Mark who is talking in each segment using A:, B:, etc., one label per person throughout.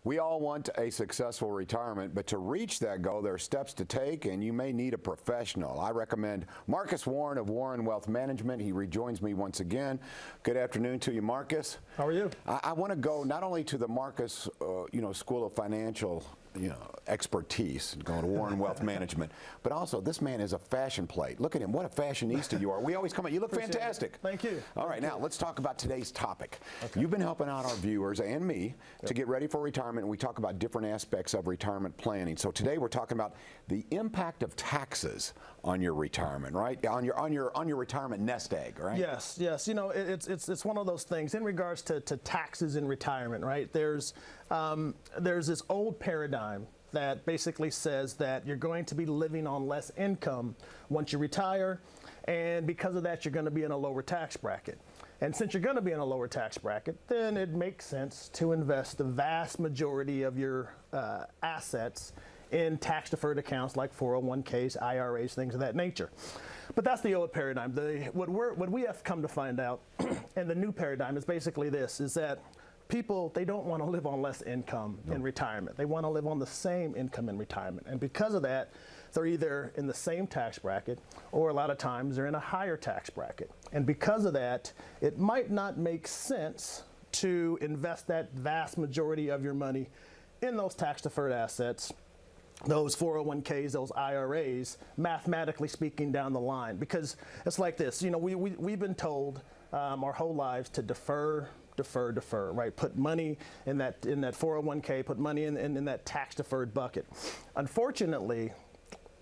A: We all want a successful retirement, but to reach that goal, there are steps to take, and you may need a professional. I recommend Marcus Warren of Warren Wealth Management. He rejoins me once again. Good afternoon to you, Marcus.
B: How are you?
A: I want to go not only to the Marcus, School of Financial, expertise, going to Warren Wealth Management, but also this man is a fashion plate. Look at him. What a fashionista you are. We always come at you. Look
B: Appreciate
A: fantastic.
B: It. Thank you.
A: All right, now let's talk about today's topic. Okay. You've been helping out our viewers and me to get ready for retirement, and we talk about different aspects of retirement planning. So today we're talking about the impact of taxes on your retirement, right? On your retirement nest egg, right?
B: Yes. It's one of those things in regards to taxes in retirement, right? There's this old paradigm that basically says that you're going to be living on less income once you retire, and because of that, you're going to be in a lower tax bracket. And since you're going to be in a lower tax bracket, then it makes sense to invest the vast majority of your assets in tax-deferred accounts like 401ks, IRAs, things of that nature. But that's the old paradigm. What we have come to find out, and the new paradigm is basically this, is that people, they don't want to live on less income in retirement. They want to live on the same income in retirement. And because of that, they're either in the same tax bracket, or a lot of times they're in a higher tax bracket. And because of that, it might not make sense to invest that vast majority of your money in those tax-deferred assets, those 401ks, those IRAs, mathematically speaking, down the line. Because it's like this, we've been told our whole lives to defer, right? Put money in that 401k, put money in that tax-deferred bucket. Unfortunately,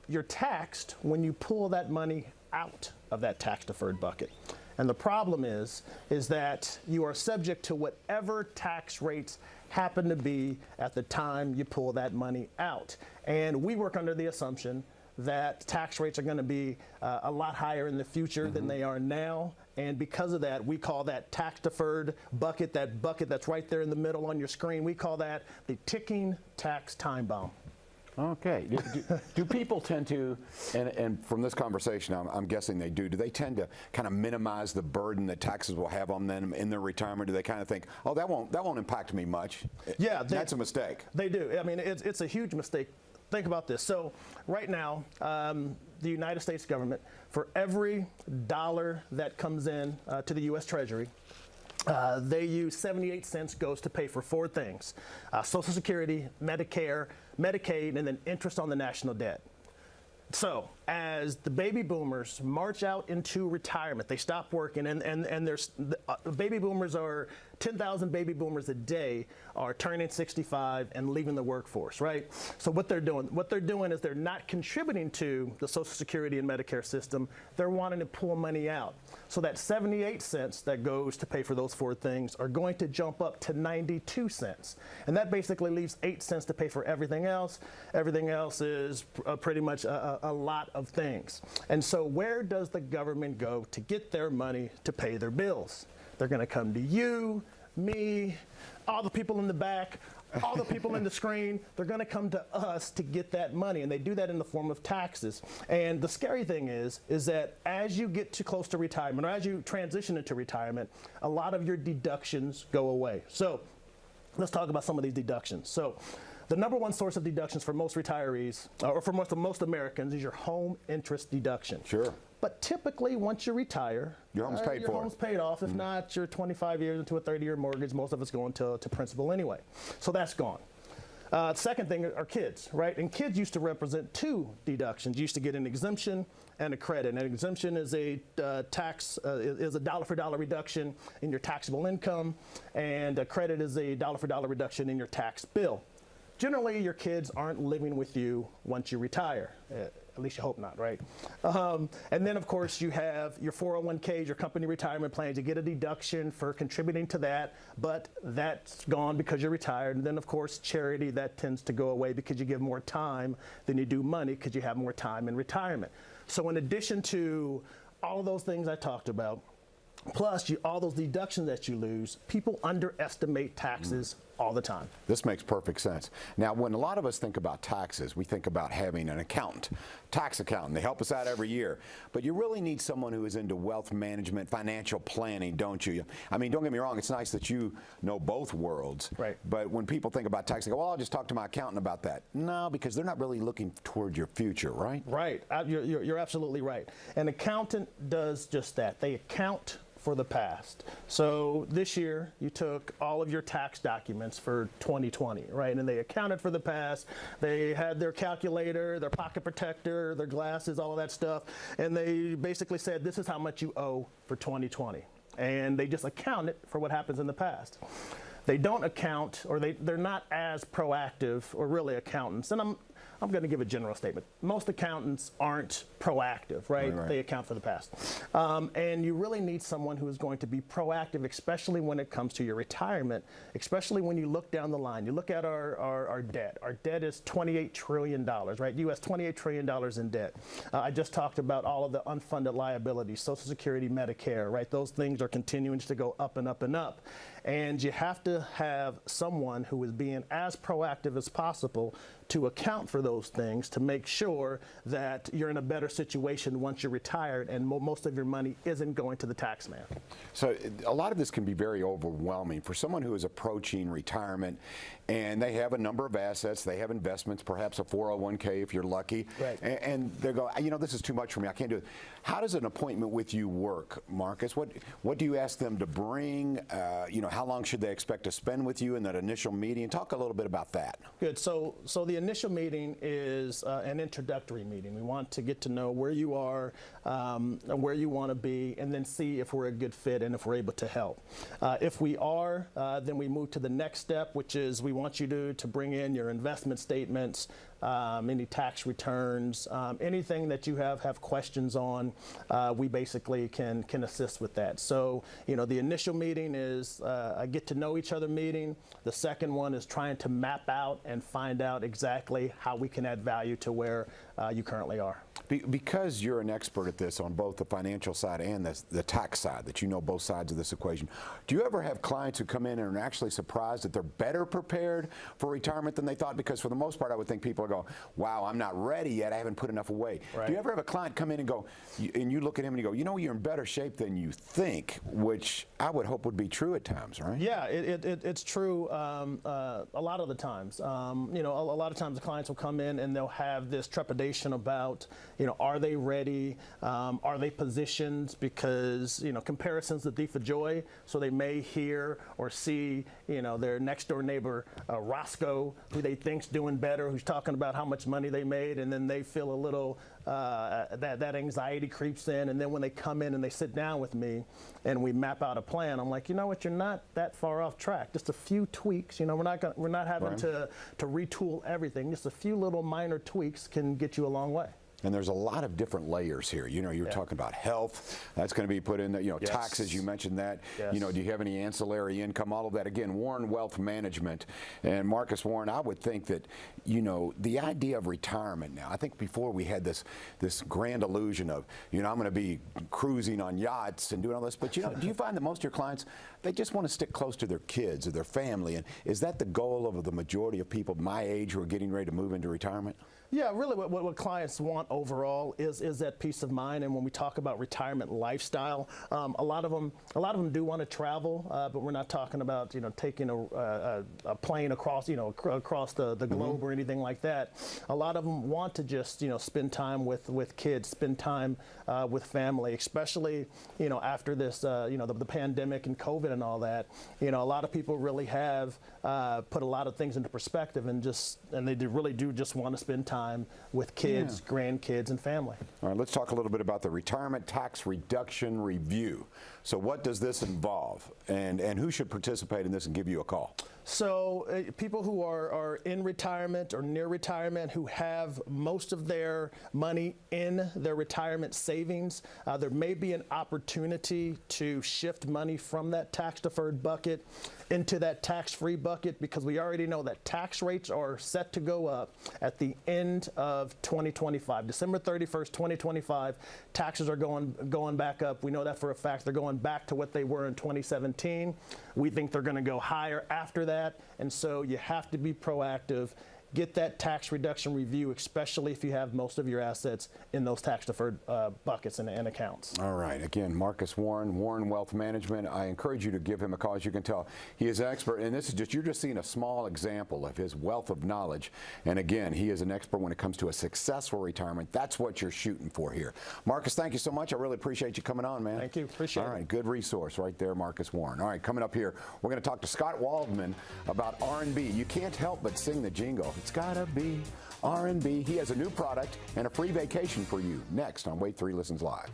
B: you're taxed when you pull that money out of that tax-deferred bucket. And the problem is that you are subject to whatever tax rates happen to be at the time you pull that money out. And we work under the assumption that tax rates are going to be a lot higher in the future than they are now. And because of that, we call that tax-deferred bucket, that bucket that's right there in the middle on your screen, we call that the ticking tax time bomb.
A: Okay. Do people tend to, and from this conversation, I'm guessing they do they tend to kind of minimize the burden that taxes will have on them in their retirement? Do they kind of think, oh, that won't impact me much?
B: Yeah.
A: That's a mistake.
B: They do. I mean, it's a huge mistake. Think about this. So right now, the United States government, for every dollar that comes in to the U.S. Treasury, they use 78 cents goes to pay for four things: Social Security, Medicare, Medicaid, and then interest on the national debt. So as the baby boomers march out into retirement, they stop working, and there's baby boomers are 10,000 baby boomers a day are turning 65 and leaving the workforce, right? So what they're doing is they're not contributing to the Social Security and Medicare system. They're wanting to pull money out. So that 78 cents that goes to pay for those four things are going to jump up to 92 cents. And that basically leaves 8 cents to pay for everything else. Everything else is pretty much a lot of things. And so where does the government go to get their money to pay their bills? They're going to come to you, me, all the people in the back, all the people in the screen. They're going to come to us to get that money, and they do that in the form of taxes. And the scary thing is that as you get too close to retirement, or as you transition into retirement, a lot of your deductions go away. So let's talk about some of these deductions. So the number one source of deductions for most retirees, or for most Americans, is your home interest deduction.
A: Sure.
B: But typically, once you retire,
A: your home's paid for.
B: Your home's paid off. If not, you're 25 years into a 30-year mortgage. Most of it's going to principal anyway. So that's gone. Second thing are kids, right? And kids used to represent two deductions. You used to get an exemption and a credit. And an exemption is a is a dollar-for-dollar reduction in your taxable income, and a credit is a dollar-for-dollar reduction in your tax bill. Generally, your kids aren't living with you once you retire. At least you hope not, right? And then, of course, you have your 401ks, your company retirement plans. You get a deduction for contributing to that, but that's gone because you're retired. And then, of course, charity, that tends to go away because you give more time than you do money because you have more time in retirement. So in addition to all of those things I talked about, plus all those deductions that you lose, people underestimate taxes all the time.
A: This makes perfect sense. Now, when a lot of us think about taxes, we think about having an accountant, tax accountant. They help us out every year. But you really need someone who is into wealth management, financial planning, don't you? I mean, don't get me wrong, it's nice that you know both worlds.
B: Right.
A: But when people think about tax, they go, well, I'll just talk to my accountant about that. No, because they're not really looking toward your future, right?
B: Right. You're absolutely right. An accountant does just that. They account for the past. So this year you took all of your tax documents for 2020, right? And they accounted for the past. They had their calculator, their pocket protector, their glasses, all of that stuff. And they basically said, this is how much you owe for 2020. And they just accounted for what happens in the past. They don't account, or they're not as proactive, or really accountants. And I'm going to give a general statement. Most accountants aren't proactive, right?
A: Right.
B: They account for the past. And you really need someone who is going to be proactive, especially when it comes to your retirement, especially when you look down the line. You look at our debt. Our debt is $28 trillion, right? U.S. $28 trillion in debt. I just talked about all of the unfunded liabilities, Social Security, Medicare, right? Those things are continuing to go up and up and up. And you have to have someone who is being as proactive as possible to account for those things, to make sure that you're in a better situation once you're retired and most of your money isn't going to the tax man.
A: So a lot of this can be very overwhelming for someone who is approaching retirement, and they have a number of assets, they have investments, perhaps a 401k if you're lucky,
B: Right.
A: and they go, you know, this is too much for me, I can't do it. How does an appointment with you work, Marcus? What do you ask them to bring? You know, how long should they expect to spend with you in that initial meeting? Talk a little bit about that.
B: Good. So the initial meeting is an introductory meeting. We want to get to know where you are, where you want to be, and then see if we're a good fit and if we're able to help. If we are, then we move to the next step, which is we want you to bring in your investment statements, any tax returns, anything that you have questions on, we basically can assist with that. So, you know, the initial meeting is a get to know each other meeting. The second one is trying to map out and find out exactly how we can add value to where you currently are.
A: Because you're an expert at this on both the financial side and the tax side, that you know both sides of this equation, do you ever have clients who come in and are actually surprised that they're better prepared for retirement than they thought? Because for the most part, I would think people are going, wow, I'm not ready yet, I haven't put enough away.
B: Right.
A: Do you ever have a client come in and go, and you look at him and you go, you know, you're in better shape than you think, which I would hope would be true at times, right?
B: Yeah, it's true a lot of the times. You know, a lot of times the clients will come in and they'll have this trepidation about, you know, are they ready? Are they positioned? Because, you know, comparison's the thief of joy. So they may hear or see, you know, their next door neighbor, Roscoe, who they think's doing better, who's talking about how much money they made, and then they feel a little, that anxiety creeps in. And then when they come in and they sit down with me and we map out a plan, I'm like, you know what, you're not that far off track. Just a few tweaks, you know, we're not having to retool everything. Just a few little minor tweaks can get you a long way.
A: And there's a lot of different layers here. You know, you're talking about health. That's going to be put in there. You know,
B: Yes.
A: taxes, you mentioned that.
B: Yes.
A: You know, do you have any ancillary income? All of that. Again, Warren Wealth Management. And Marcus Warren, I would think that, you know, the idea of retirement now, I think before we had this grand illusion of, you know, I'm going to be cruising on yachts and doing all this. But, you know, do you find that most of your clients, they just want to stick close to their kids or their family? And is that the goal of the majority of people my age who are getting ready to move into retirement?
B: Yeah, really what clients want overall is that peace of mind. And when we talk about retirement lifestyle, a lot of them do want to travel, but we're not talking about, you know, taking a plane across, you know, across the globe or anything like that. A lot of them want to just, you know, spend time with kids, spend time with family, especially, you know, after this, you know, the pandemic and COVID and all that. You know, a lot of people really have put a lot of things into perspective and they really do just want to spend time with kids, grandkids, and family.
A: All right, let's talk a little bit about the Retirement Tax Reduction Review. So what does this involve, and who should participate in this and give you a call?
B: So people who are in retirement or near retirement who have most of their money in their retirement savings, there may be an opportunity to shift money from that tax-deferred bucket into that tax-free bucket, because we already know that tax rates are set to go up at the end of 2025. December 31st, 2025, taxes are going back up. We know that for a fact. They're going back to what they were in 2017. We think they're going to go higher after that. that, and so you have to be proactive. Get that tax reduction review, especially if you have most of your assets in those tax-deferred buckets and accounts.
A: All right. Again, Marcus Warren, Warren Wealth Management. I encourage you to give him a call. As you can tell, he is an expert. And this is just, you're just seeing a small example of his wealth of knowledge. And again, he is an expert when it comes to a successful retirement. That's what you're shooting for here. Marcus, thank you so much. I really appreciate you coming on, man.
B: Thank you. Appreciate it.
A: All right. Good resource right there, Marcus Warren. All right. Coming up here, we're going to talk to Scott Waldman about R&B. You can't help but sing the jingle. It's gotta be R&B. He has a new product and a free vacation for you. Next on Wait 3 Listens Live.